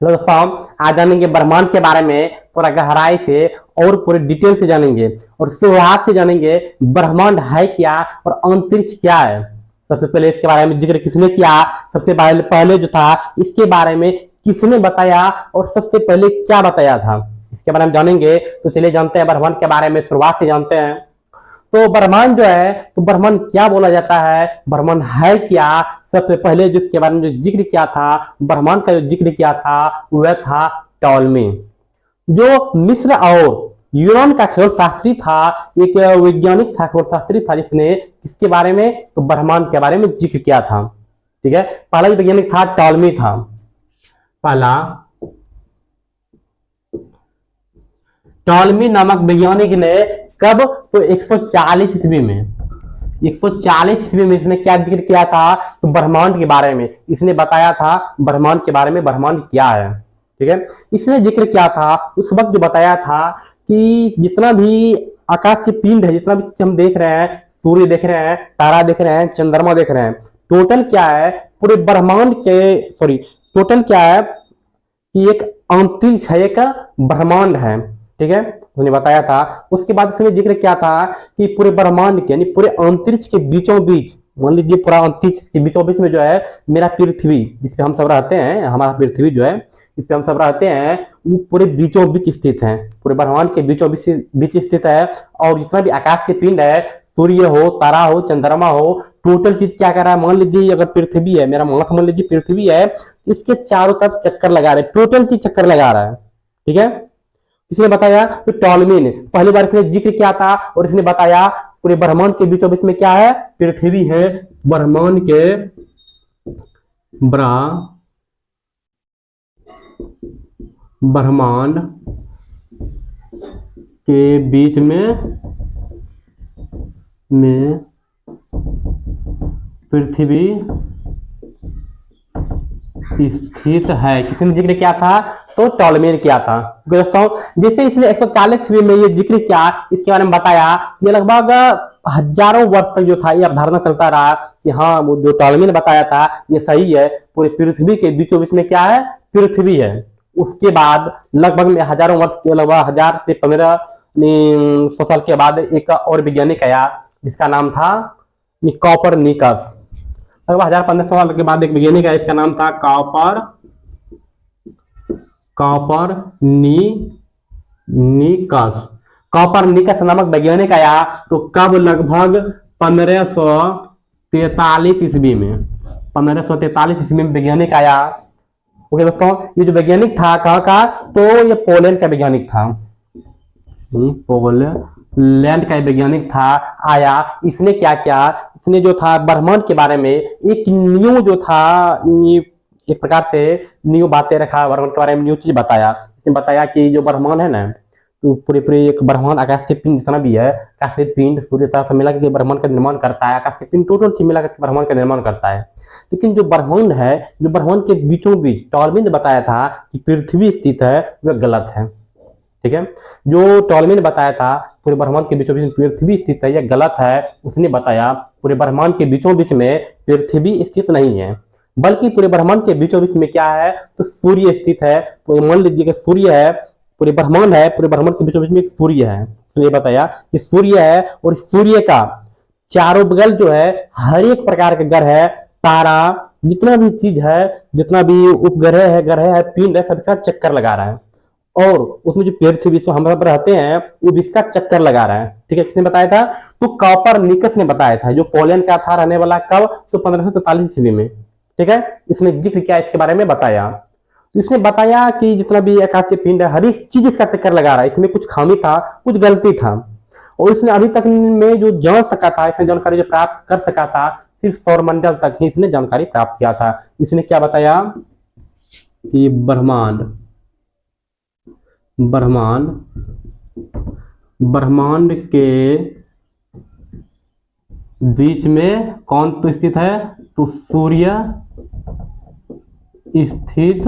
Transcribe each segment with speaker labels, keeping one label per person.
Speaker 1: Hello दोस्तों, आज जानेंगे ब्रह्मांड के बारे में पूरा गहराई से और पूरे डिटेल से जानेंगे और शुरुआत से जानेंगे ब्रह्मांड है क्या और अंतरिक्ष क्या है। सबसे पहले इसके बारे में जिक्र किसने किया, सबसे पहले जो था इसके बारे में किसने बताया और सबसे पहले क्या बताया था, इसके बारे में जानेंगे। तो चलिए जानते हैं ब्रह्मांड के बारे में, शुरुआत से जानते हैं। तो ब्रह्मांड जो है, तो ब्रह्मांड क्या बोला जाता है, ब्रह्मांड है क्या। सबसे पहले जिसके बारे में जो जिक्र किया था, ब्रह्मांड का जो जिक्र किया था वह था टॉलमी, जो मिस्र और यूनान का खगोल शास्त्री था। एक वैज्ञानिक था, खगोल शास्त्री था, जिसने किसके बारे में, तो ब्रह्मांड के बारे में जिक्र किया था। ठीक है, पहला वैज्ञानिक था टॉलमी था। पहला टॉलमी नामक वैज्ञानिक ने कब, तो 140 ईस्वी में, 140 ईस्वी में इसने क्या जिक्र किया था, तो ब्रह्मांड के बारे में इसने बताया था, ब्रह्मांड के बारे में, ब्रह्मांड क्या है। ठीक है, इसने जिक्र किया था उस वक्त, जो बताया था कि जितना भी आकाश से पिंड है, जितना भी हम देख रहे हैं, सूर्य देख रहे हैं, तारा देख रहे हैं, चंद्रमा देख रहे हैं, टोटल क्या है पूरे ब्रह्मांड के, सॉरी टोटल क्या है कि एक अंतरिक्ष है, एक ब्रह्मांड है। ठीक है, उन्होंने बताया था। उसके बाद इसने जिक्र किया था कि पूरे ब्रह्मांड के यानी पूरे अंतरिक्ष के बीचों बीच, मान लीजिए पूरा अंतरिक्ष के बीचों बीच में जो है मेरा पृथ्वी, जिसपे हम सब रहते हैं, हमारा पृथ्वी जो है इस पे हम सब रहते हैं, वो पूरे बीचों बीच स्थित है, पूरे ब्रह्मांड के बीचों बीच स्थित है। और जितना भी आकाश के पिंड है, सूर्य हो, तारा हो, चंद्रमा हो, टोटल चीज क्या कर रहा है, मान लीजिए अगर पृथ्वी है, मेरा माथ मान लीजिए पृथ्वी है, इसके चारों तरफ चक्कर लगा रहे, टोटल चीज चक्कर लगा रहा है। ठीक है, इसने बताया, तो टॉलमी ने पहली बार इसने जिक्र किया था और इसने बताया पूरे ब्रह्मांड के बीचों बीच में क्या है, पृथ्वी है। ब्रह्मांड के बीच में पृथ्वी स्थित है। किसने जिक्र किया था, तो टॉलमी ने किया था। दोस्तों, जैसे इसने 140वीं में ये जिक्र किया, इसके बारे में बताया, ये लगभग हजारों वर्ष तक जो था ये अवधारणा चलता रहा कि हाँ, वो जो टॉलमी ने बताया था ये सही है, पूरे पृथ्वी के बीचों बीच में क्या है, पृथ्वी है। उसके बाद लगभग में हजारों वर्ष के, लगभग 1000 से 1500 साल के बाद एक और वैज्ञानिक आया, जिसका नाम था कॉपरनिकस। लगभग 1500 साल के बाद एक वैज्ञानिक है, इसका नाम था कॉपरनिकस नामक वैज्ञानिक आया। तो कब, लगभग 1543 ईस्वी में, 1543 ईस्वी में वैज्ञानिक आया। ओके दोस्तों, ये जो वैज्ञानिक था कहाँ का, तो ये पोलैंड का वैज्ञानिक था, पोलैंड का वैज्ञानिक था, आया। इसने क्या किया, इसने जो था ब्रह्मांड के बारे में एक न्यू जो था, एक प्रकार से न्यू बातें रखा, ब्रह्मांड के बारे में न्यू चीज बताया। इसने बताया कि जो ब्रह्मांड है ना, तो पूरे पूरे एक ब्रह्मांड, आकाश से पिंड जितना भी है, आकाश से पिंड, सूर्य तारा सब मिला के ब्रह्मांड का निर्माण करता है, आकाश से पिंड टोटल चीज मिला के ब्रह्मांड का निर्माण करता है। लेकिन जो ब्रह्मांड है, जो ब्रह्मांड के बीचों बीच टॉलमी ने बताया था कि पृथ्वी स्थित है, वह गलत है। ठीक है, जो टॉलमी ने बताया था पूरे ब्रह्मांड के बीचों बीच पृथ्वी स्थित है, यह गलत है। उसने बताया पूरे ब्रह्मांड के बीचों बीच में पृथ्वी स्थित नहीं है, बल्कि पूरे ब्रह्मांड के बीचों बीच में क्या है, तो सूर्य स्थित है। तो मान लीजिए कि सूर्य है, पूरे ब्रह्मांड है, पूरे ब्रह्मांड के बीचों बीच में एक सूर्य है। तो ये बताया कि सूर्य है, और सूर्य का चारों बगल जो है हर एक प्रकार के ग्रह है, तारा, जितना भी चीज है, जितना भी उपग्रह है, ग्रह है, पिंड है, सबका चक्कर लगा रहा है। और उसमें जो पृथ्वी हम रहते हैं, वो इसका चक्कर लगा रहा है। ठीक है, किसने बताया था, तो कॉपरनिकस ने बताया था, जो पोलैंड का था, रहने वाला। कब, तो 1543 ईस्वी में। ठीक है, इसने जिक्र किया, इसके बारे में बताया। तो इसने बताया कि जितना भी आकाशीय पिंड है, हर एक चीज इसका चक्कर लगा रहा है, इसमें कुछ खामी था, कुछ गलती था। और इसने अभी तक में जो जान सका था, इसने जानकारी जो प्राप्त कर सका था, सिर्फ सौरमंडल तक ही इसने जानकारी प्राप्त किया था। इसने क्या बताया कि ब्रह्मांड के बीच में कौन तो स्थित है, तो सूर्य स्थित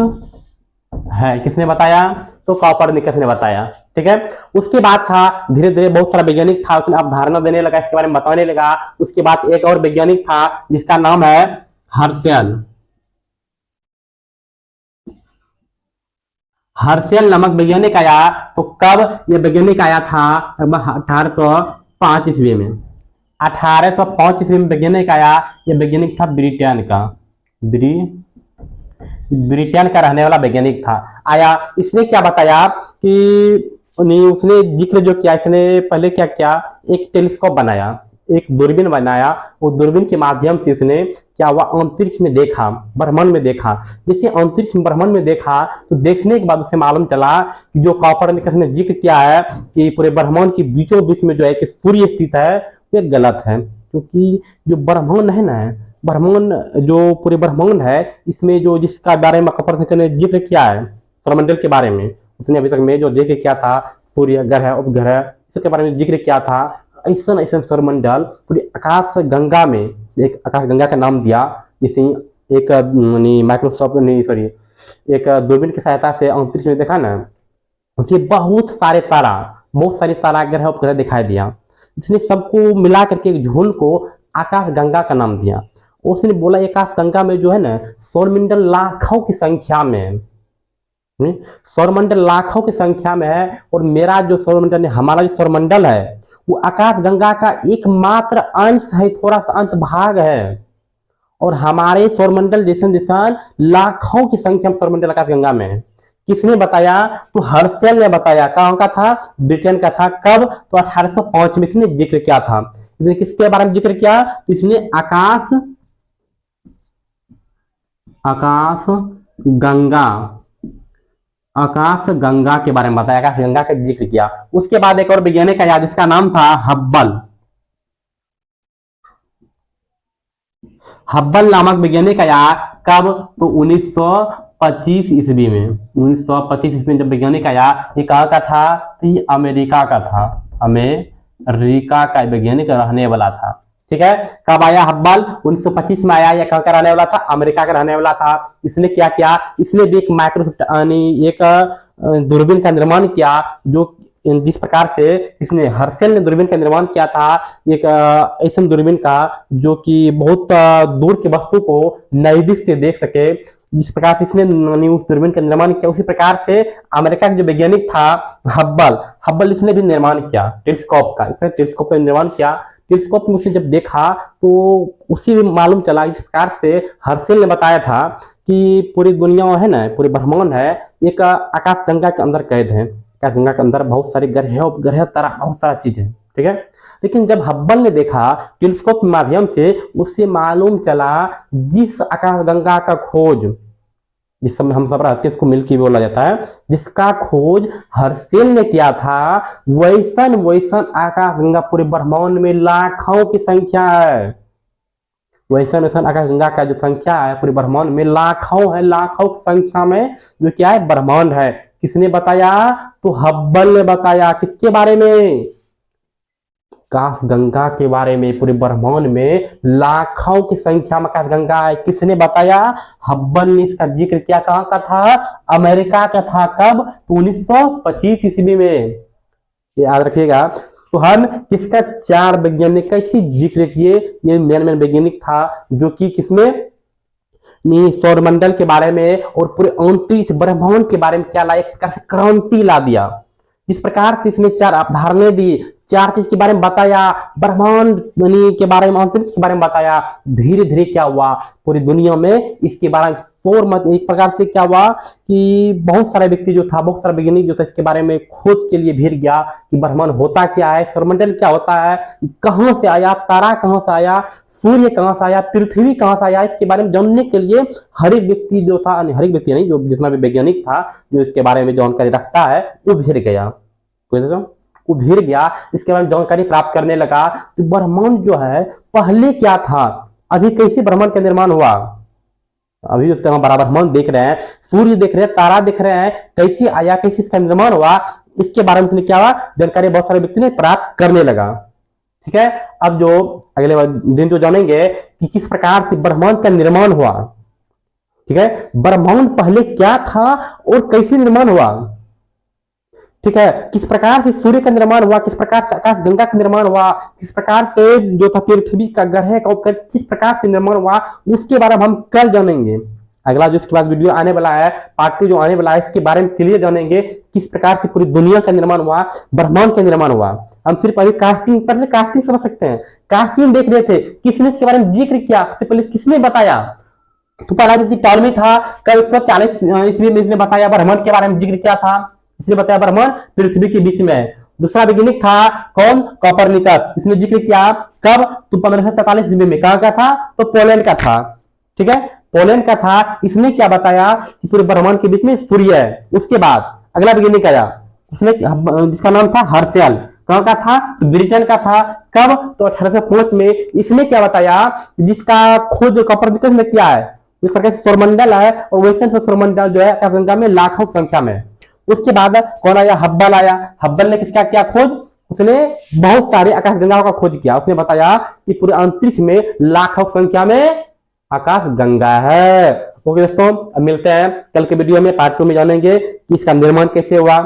Speaker 1: है। किसने बताया, तो कॉपरनिकस ने बताया। ठीक है, उसके बाद था धीरे धीरे बहुत सारा वैज्ञानिक था, उसने अवधारणा देने लगा, इसके बारे में बताने लगा। उसके बाद एक और वैज्ञानिक था, जिसका नाम है हर्शल। हर्षेल नामक वैज्ञानिक आया, तो कब यह वैज्ञानिक आया था? 1805 ईस्वी में। 1805 ईस्वी में वैज्ञानिक आया। यह वैज्ञानिक था ब्रिटेन का, ब्रिटेन का रहने वाला वैज्ञानिक था। आया, इसने क्या बताया कि उसने जिक्र जो किया, इसने पहले क्या किया, एक टेलीस्कोप बनाया, एक दूरबीन बनाया। वो दूरबीन के माध्यम से उसने क्या हुआ, अंतरिक्ष में देखा, ब्रह्मांड में देखा। जैसे अंतरिक्ष में ब्रह्मांड में देखा, तो देखने के बाद उसे मालूम चला कि जो कॉपरनिकस ने जिक्र किया है कि पूरे ब्रह्मांड के बीचों बीच में जो है कि सूर्य स्थित है, वो गलत है। क्योंकि जो ब्रह्मांड है ना, ब्रह्मांड जो पूरे ब्रह्मांड है, इसमें जो जिसका बारे में कॉपरनिकस ने जिक्र किया है सौरमंडल के बारे में, उसने अभी तक में जो जिक्र किया था सूर्य ग्रह उपग्रह इसके बारे में जिक्र किया था, ऐसा ऐसा सौरमंडल पूरी आकाश गंगा में, एक आकाश गंगा का नाम दिया। जिसे एक माइक्रोस्कोप सॉरी एक दूरबीन की सहायता से अंतरिक्ष में देखा ना, उसे बहुत सारे तारा ग्रह उपग्रह दिखाई दिया। इसने सबको मिला करके एक झोल को आकाश गंगा का नाम दिया। उसने बोला आकाश गंगा में जो है ना सौरमंडल लाखों की संख्या में है, सौरमंडल लाखों की संख्या में है। और मेरा जो सौरमंडल है, हमारा जो सौरमंडल है, वो आकाश गंगा का एकमात्र अंश है, थोड़ा सा अंश भाग है। और हमारे सौरमंडल जैसे लाखों की संख्या में सौरमंडल आकाश गंगा में है। किसने बताया? तो हर्षेल ने बताया। कहाँ का था? ब्रिटेन का था। कब? तो 1805 में इसने जिक्र किया था। इसने किसके बारे में जिक्र किया? तो इसने आकाश गंगा के बारे में बताया, आकाश गंगा का जिक्र किया। उसके बाद एक और वैज्ञानिक आया जिसका नाम था हब्बल नामक वैज्ञानिक आया। कब? तो 1925 ईस्वी में। 1925 ईस्वी में जब वैज्ञानिक आया, ये कहाँ का था? तो ये अमेरिका का था, अमेरिका का वैज्ञानिक रहने वाला था। ठीक है, कब आया हब्बल? 1925 में आया। या कहाँ का रहने वाला था? अमेरिका का रहने वाला था। इसने क्या किया? इसने भी एक एक दूरबीन का निर्माण किया, जो जिस प्रकार से इसने हर्षेल ने दूरबीन का निर्माण किया था, एक ऐसा दूरबीन का जो कि बहुत दूर के वस्तु को नजदीक से देख सके। जिस प्रकार से इसने उस दूरबीन का निर्माण किया, उसी प्रकार से अमेरिका का जो वैज्ञानिक था हब्बल इसने भी निर्माण किया टेलीस्कोप का। इसने टेलीस्कोप का निर्माण किया। टेलीस्कोप में उसने जब देखा तो उसी में मालूम चला, इस प्रकार से हर्षेल ने बताया था कि पूरी दुनिया है ना, पूरी ब्रह्मांड है, एक आकाश गंगा के अंदर कैद है। आकाश गंगा के अंदर बहुत सारे ग्रह तारा, बहुत सारा चीज है। ठीक है, लेकिन जब हब्बल ने देखा टेलीस्कोप के माध्यम से, उससे मालूम चला जिस आकाश गंगा का खोज, जिस समय हम सब रहते हैं इसको मिल्की वे बोला जाता है, जिसका खोज हर्षेल ने किया था, वैसन आकाश गंगा पूरे ब्रह्मांड में लाखों की संख्या है। वैसन आकाश गंगा का जो संख्या है पूरे ब्रह्मांड में लाखों है, लाखों की संख्या में जो क्या है, ब्रह्मांड है। किसने बताया? तो हब्बल ने बताया। किसके बारे में? आकाश गंगा के बारे में। पूरे ब्रह्मांड में लाखों की संख्या में आकाश गंगा है। किसने बताया? हब्बल ने इसका जिक्र किया। कहां का था? अमेरिका का था। कब? तो 1925 ईस्वी में। याद रखिएगा। तो हम किसका 4 वैज्ञानिक का इसी जिक्र किए। ये मेन वैज्ञानिक था जो कि किसमें सौरमंडल के बारे में और पूरे अंतरिक्ष ब्रह्मांड के बारे में क्या ला, एक प्रकार से क्रांति ला दिया। इस प्रकार से इसने 4 अवधारणाएं दी, 4 चीज के बारे में बताया, ब्रह्मांड के बारे में, अंतरिक्ष के बारे में बताया। धीरे धीरे क्या हुआ, पूरी दुनिया में इसके बारे में शोर मत, एक प्रकार से क्या हुआ कि बहुत सारे व्यक्ति जो था, बहुत सारे वैज्ञानिक जो था, इसके बारे में खोज के लिए भीड़ गया कि ब्रह्मांड होता क्या है, सौरमंडल क्या होता है, कहां से आया, तारा कहां से आया, सूर्य कहां से आया, पृथ्वी कहां से आया। इसके बारे में जानने के लिए हर एक व्यक्ति जो था, हर एक व्यक्ति नहीं, जो जितना भी वैज्ञानिक था जो इसके बारे में जानकारी रखता है, वो भीड़ गया। वो भीड़ गया, इसके बारे में जानकारी प्राप्त करने लगा। तो ब्रह्मांड जो है पहले क्या था, अभी कैसे ब्रह्मांड का निर्माण हुआ, अभी जो बड़ा ब्रह्मांड देख रहे हैं, सूर्य देख रहे हैं, तारा देख रहे हैं, कैसे आया, कैसे इसका निर्माण हुआ, इसके बारे में क्या हुआ, जानकारी बहुत सारे व्यक्ति ने प्राप्त करने लगा। ठीक है, अब जो अगले दिन जो जानेंगे कि किस प्रकार से ब्रह्मांड का निर्माण हुआ। ठीक है, ब्रह्मांड पहले क्या था और कैसे निर्माण हुआ। ठीक है, किस प्रकार से सूर्य का निर्माण हुआ, किस प्रकार से आकाश गंगा का निर्माण हुआ, किस प्रकार से जो था पृथ्वी का ग्रह का किस प्रकार से निर्माण हुआ, उसके बारे में हम कल जानेंगे। अगला जो इसके बाद वीडियो आने वाला है, पार्ट 2 जो आने वाला है, इसके बारे में क्लियर जानेंगे किस प्रकार से पूरी दुनिया का निर्माण हुआ, ब्रह्मांड का निर्माण हुआ। हम सिर्फ अभी कास्टिंग पर से कास्टिंग समझ सकते हैं, कास्टिंग देख रहे थे, किसने इसके बारे में जिक्र किया, सबसे पहले किसने बताया? तो पहला जो टॉलमी था, कब 140 ईस्वी में इसने बताया, ब्रह्मांड के बारे में जिक्र किया था, इसने बताया ब्रह्मांड पृथ्वी के बीच में है। दूसरा वैज्ञानिक था कौन? कोपरनिकस, इसने जिक्र किया कब? तो 1543 ईस्वी में। कहां का था? तो पोलैंड का था, ठीक है, पोलैंड का था। इसने क्या बताया कि पूरे ब्रह्मांड के बीच में सूर्य है। उसके बाद अगला वैज्ञानिक आया, उसने जिसका नाम था हर्शल, कहां का था? तो ब्रिटेन का था। कब? तो 1805 में। इसने क्या बताया? जिसका खोज कोपरनिकस ने किया है, इस प्रकार से सौरमंडल है और वैसे सौरमंडल जो है आकाशगंगा में लाखों संख्या में। उसके बाद कौन आया? हब्बल आया। हब्बल ने किसका किया खोज? उसने बहुत सारे आकाशगंगाओं का खोज किया। उसने बताया कि पूरे अंतरिक्ष में लाखों संख्या में आकाश गंगा है। ओके दोस्तों, अब मिलते हैं कल के वीडियो में, पार्ट 2 में जानेंगे कि इसका निर्माण कैसे हुआ,